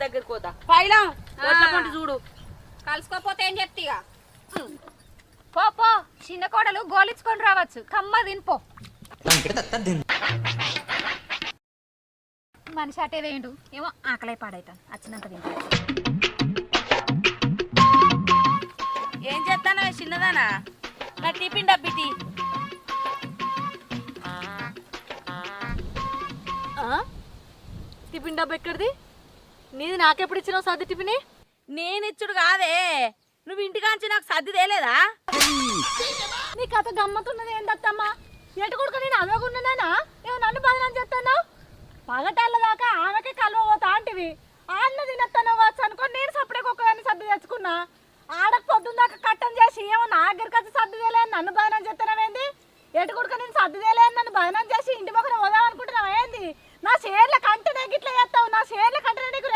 దగ్గరికి పోతా పైలా చూడు కలుసుకోపోతే ఏం చెప్తీగా పో పో చిన్న కోడలు గోలించుకొని రావచ్చు కమ్మ తినిపో మనిషి అటే వేయండు ఏమో ఆకలై పాడైతాను వచ్చినంత తింటా ఏం చేస్తానో చిన్నదానా నా టిఫిన్ డబ్బిటి టిఫిన్ డబ్బు ఎక్కడిది నీది నాకెప్పుడు ఇచ్చినావు సర్ది టిఫిన్ నేను ఇచ్చుడు కాదే నువ్వు ఇంటికాంచి నాకు సర్ది తేలేదా నీ కథ గమ్మతున్నది ఏందత్తమ్మా ఎటు కొడుకు నేను అలవకున్నానా ఏమో నన్ను బదనం చేస్తాను పగటాళ్ళ దాకా ఆమెకే కలువ పోతా అంటివి అన్న తినస్తాను కావచ్చు అనుకో నేను సపరేట్ ఒక్కదాన్ని సర్ది తెచ్చుకున్నా ఆడకు పొద్దున్న దాకా కట్టం చేసి ఏమో నా దగ్గరికి వచ్చి సర్ది తేలేదు నన్ను బదనం చేస్తున్నావేంది ఎటు కొడుకు నేను సర్ది తేలేదు నన్ను బదనం చేసి ఇంటి మొక్కన పోదాం అనుకుంటున్నావు ఏంది నా షేర్ల కంటే గిట్లా చేస్తావు నా షేర్ల కంటే నీకు